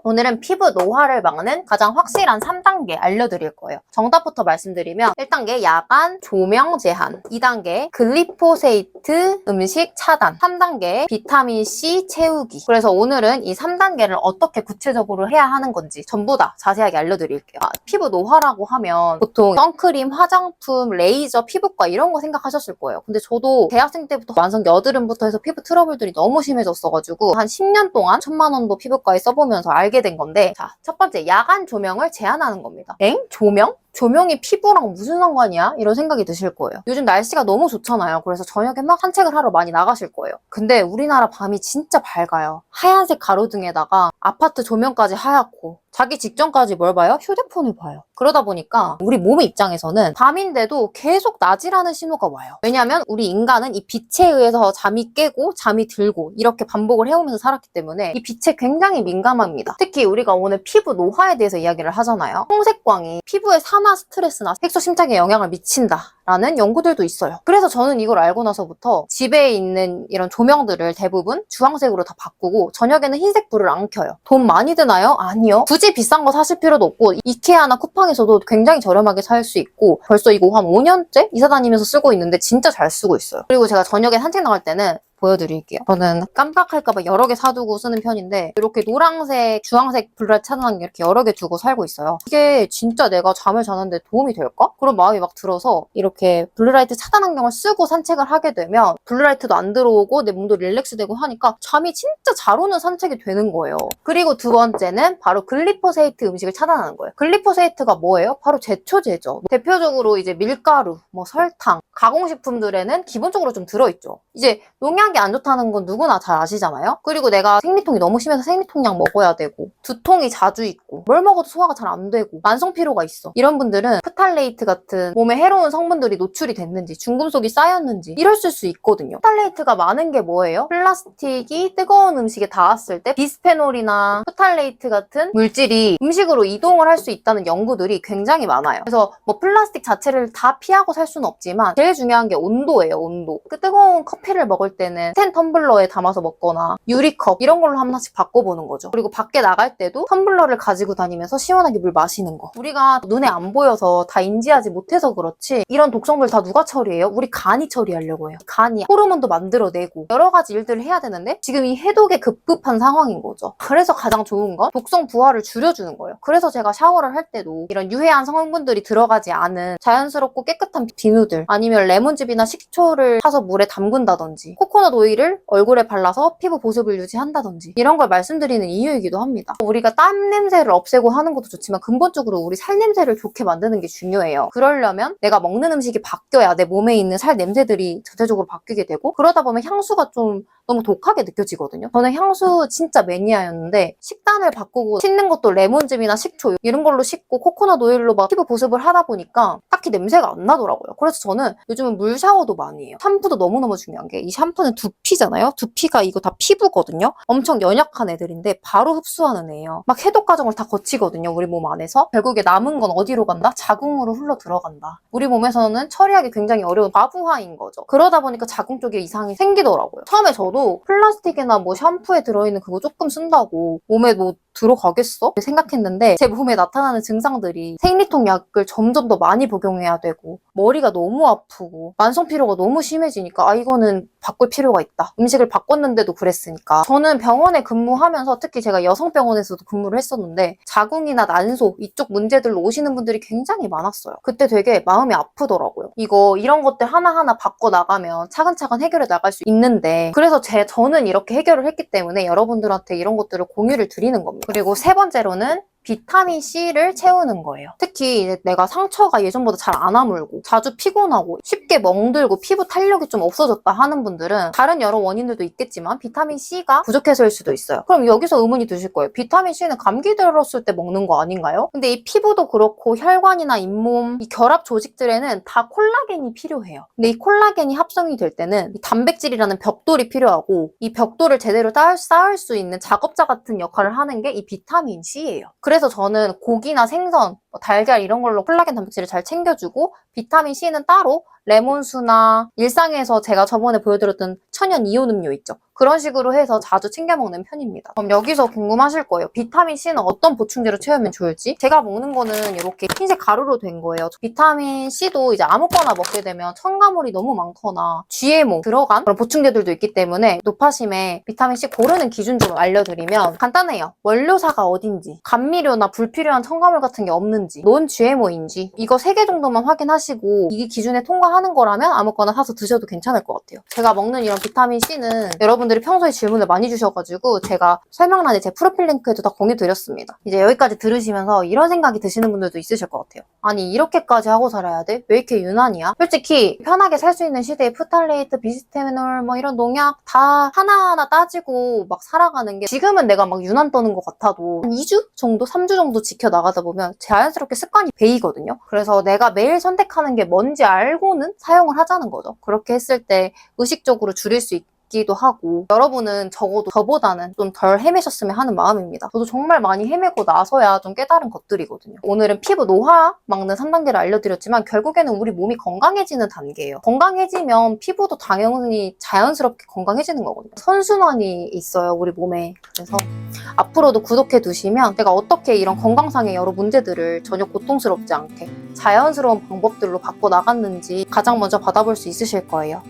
오늘은 피부 노화를 막는 가장 확실한 3단계 알려드릴 거예요. 정답부터 말씀드리면 1단계 야간 조명 제한, 2단계 글리포세이트 음식 차단, 3단계 비타민C 채우기. 그래서 오늘은 이 3단계를 어떻게 구체적으로 해야 하는 건지 전부 다 자세하게 알려드릴게요. 피부 노화라고 하면 보통 선크림, 화장품, 레이저, 피부과 이런 거 생각하셨을 거예요. 근데 저도 대학생 때부터 완성 여드름부터 해서 피부 트러블들이 너무 심해졌어가지고 한 10년 동안 1000만 원도 피부과에 써보면서 알게 된 건데, 자, 첫 번째 야간 조명을 제한하는 겁니다. 엥? 조명? 조명이 피부랑 무슨 상관이야? 이런 생각이 드실 거예요. 요즘 날씨가 너무 좋잖아요. 그래서 저녁에 막 산책을 하러 많이 나가실 거예요. 근데 우리나라 밤이 진짜 밝아요. 하얀색 가로등에다가 아파트 조명까지 하얗고 자기 직전까지 뭘 봐요? 휴대폰을 봐요. 그러다 보니까 우리 몸의 입장에서는 밤인데도 계속 낮이라는 신호가 와요. 왜냐면 우리 인간은 이 빛에 의해서 잠이 깨고 잠이 들고 이렇게 반복을 해오면서 살았기 때문에 이 빛에 굉장히 민감합니다. 특히 우리가 오늘 피부 노화에 대해서 이야기를 하잖아요. 홍색광이 피부에 산화 스트레스나 색소 침착에 영향을 미친다라는 연구들도 있어요. 그래서 저는 이걸 알고 나서부터 집에 있는 이런 조명들을 대부분 주황색으로 다 바꾸고 저녁에는 흰색 불을 안 켜요. 돈 많이 드나요? 아니요. 굳이 비싼 거 사실 필요도 없고 이케아나 쿠팡에서도 굉장히 저렴하게 살 수 있고 벌써 이거 한 5년째 이사 다니면서 쓰고 있는데 진짜 잘 쓰고 있어요. 그리고 제가 저녁에 산책 나갈 때는 보여드릴게요. 저는 깜빡할까봐 여러 개 사두고 쓰는 편인데 이렇게 노란색, 주황색 블루라이트 차단하는 게 이렇게 여러 개 두고 살고 있어요. 이게 진짜 내가 잠을 자는데 도움이 될까? 그런 마음이 막 들어서 이렇게 블루라이트 차단 안경을 쓰고 산책을 하게 되면 블루라이트도 안 들어오고 내 몸도 릴렉스되고 하니까 잠이 진짜 잘 오는 산책이 되는 거예요. 그리고 두 번째는 바로 글리포세이트 음식을 차단하는 거예요. 글리포세이트가 뭐예요? 바로 제초제죠. 대표적으로 이제 밀가루, 설탕, 가공식품들에는 기본적으로 좀 들어있죠. 이제 농약이 안 좋다는 건 누구나 잘 아시잖아요. 그리고 내가 생리통이 너무 심해서 생리통약 먹어야 되고 두통이 자주 있고 뭘 먹어도 소화가 잘 안 되고 만성피로가 있어. 이런 분들은 프탈레이트 같은 몸에 해로운 성분들이 노출이 됐는지 중금속이 쌓였는지 이랬을 수 있거든요. 프탈레이트가 많은 게 뭐예요? 플라스틱이 뜨거운 음식에 닿았을 때 비스페놀이나 프탈레이트 같은 물질이 음식으로 이동을 할 수 있다는 연구들이 굉장히 많아요. 그래서 플라스틱 자체를 다 피하고 살 수는 없지만 제일 중요한 게 온도예요. 온도. 그 뜨거운 커피를 먹을 때는 스텐 텀블러에 담아서 먹거나 유리컵 이런 걸로 하나씩 바꿔보는 거죠. 그리고 밖에 나갈 때도 텀블러를 가지고 다니면서 시원하게 물 마시는 거. 우리가 눈에 안 보여서 다 인지하지 못해서 그렇지 이런 독성들 다 누가 처리해요? 우리 간이 처리하려고 해요. 간이 호르몬도 만들어내고 여러 가지 일들을 해야 되는데 지금 이 해독에 급급한 상황인 거죠. 그래서 가장 좋은 건 독성 부하를 줄여주는 거예요. 그래서 제가 샤워를 할 때도 이런 유해한 성분들이 들어가지 않은 자연스럽고 깨끗한 비누들 아니면 레몬즙이나 식초를 타서 물에 담근다든지 코코넛 오일을 얼굴에 발라서 피부 보습을 유지한다든지 이런 걸 말씀드리는 이유이기도 합니다. 우리가 땀 냄새를 없애고 하는 것도 좋지만 근본적으로 우리 살 냄새를 좋게 만드는 게 중요해요. 그러려면 내가 먹는 음식이 바뀌어야 내 몸에 있는 살 냄새들이 전체적으로 바뀌게 되고 그러다 보면 향수가 좀 너무 독하게 느껴지거든요. 저는 향수 진짜 매니아였는데 식단을 바꾸고 씻는 것도 레몬즙이나 식초 이런 걸로 씻고 코코넛 오일로 막 피부 보습을 하다 보니까 딱히 냄새가 안 나더라고요. 그래서 저는 요즘은 물 샤워도 많이 해요. 샴푸도 너무너무 중요한 게 이 샴푸는 두피잖아요. 두피가 이거 다 피부거든요. 엄청 연약한 애들인데 바로 흡수하는 애예요. 막 해독 과정을 다 거치거든요. 우리 몸 안에서. 결국에 남은 건 어디로 간다? 자궁으로 흘러 들어간다. 우리 몸에서는 처리하기 굉장히 어려운 과부하인 거죠. 그러다 보니까 자궁 쪽에 이상이 생기더라고요. 처음에 저도 플라스틱이나 샴푸에 들어있는 그거 조금 쓴다고 몸에 들어가겠어? 생각했는데 제 몸에 나타나는 증상들이 생리통 약을 점점 더 많이 복용해야 되고 머리가 너무 아프고 만성피로가 너무 심해지니까 이거는 바꿀 필요가 있다. 음식을 바꿨는데도 그랬으니까. 저는 병원에 근무하면서 특히 제가 여성병원에서도 근무를 했었는데 자궁이나 난소 이쪽 문제들로 오시는 분들이 굉장히 많았어요. 그때 되게 마음이 아프더라고요. 이런 것들 하나하나 바꿔나가면 차근차근 해결해 나갈 수 있는데 그래서 저는 이렇게 해결을 했기 때문에 여러분들한테 이런 것들을 공유를 드리는 겁니다. 그리고 세 번째로는 비타민C를 채우는 거예요. 특히 내가 상처가 예전보다 잘 안 아물고 자주 피곤하고 쉽게 멍들고 피부 탄력이 좀 없어졌다 하는 분들은 다른 여러 원인들도 있겠지만 비타민C가 부족해서일 수도 있어요. 그럼 여기서 의문이 드실 거예요. 비타민C는 감기 들었을 때 먹는 거 아닌가요? 근데 이 피부도 그렇고 혈관이나 잇몸, 이 결합 조직들에는 다 콜라겐이 필요해요. 근데 이 콜라겐이 합성이 될 때는 이 단백질이라는 벽돌이 필요하고 이 벽돌을 제대로 쌓을 수 있는 작업자 같은 역할을 하는 게 이 비타민C예요. 그래서 저는 고기나 생선, 달걀 이런 걸로 콜라겐 단백질을 잘 챙겨주고 비타민C는 따로 레몬수나 일상에서 제가 저번에 보여드렸던 천연 이온 음료 있죠. 그런 식으로 해서 자주 챙겨 먹는 편입니다. 그럼 여기서 궁금하실 거예요. 비타민C는 어떤 보충제로 채우면 좋을지? 제가 먹는 거는 이렇게 흰색 가루로 된 거예요. 비타민C도 이제 아무거나 먹게 되면 첨가물이 너무 많거나 GMO 들어간 그런 보충제들도 있기 때문에 노파심에 비타민C 고르는 기준 좀 알려드리면 간단해요. 원료사가 어딘지, 감미료나 불필요한 첨가물 같은 게 없는지, 논 GMO인지 이거 3개 정도만 확인하시고 이게 기준에 통과하는 거라면 아무거나 사서 드셔도 괜찮을 것 같아요. 제가 먹는 이런 비타민C는 여러분들이 평소에 질문을 많이 주셔가지고 제가 설명란에 제 프로필 링크에도 다 공유드렸습니다. 이제 여기까지 들으시면서 이런 생각이 드시는 분들도 있으실 것 같아요. 아니 이렇게까지 하고 살아야 돼? 왜 이렇게 유난이야? 솔직히 편하게 살 수 있는 시대에 프탈레이트, 비스테놀 뭐 이런 농약 다 하나하나 따지고 막 살아가는 게 지금은 내가 막 유난 떠는 것 같아도 한 2주 정도? 3주 정도 지켜나가다 보면 자연스럽게 습관이 배이거든요. 그래서 내가 매일 선택하는 게 뭔지 알고는 사용을 하자는 거죠. 그렇게 했을 때 의식적으로 줄일 수 있기도 하고 여러분은 적어도 저보다는 좀 덜 헤매셨으면 하는 마음입니다. 저도 정말 많이 헤매고 나서야 좀 깨달은 것들이거든요. 오늘은 피부 노화 막는 3단계를 알려드렸지만 결국에는 우리 몸이 건강해지는 단계예요. 건강해지면 피부도 당연히 자연스럽게 건강해지는 거거든요. 선순환이 있어요, 우리 몸에. 그래서 앞으로도 구독해 두시면 제가 어떻게 이런 건강상의 여러 문제들을 전혀 고통스럽지 않게 자연스러운 방법들로 바꿔 나갔는지 가장 먼저 받아볼 수 있으실 거예요.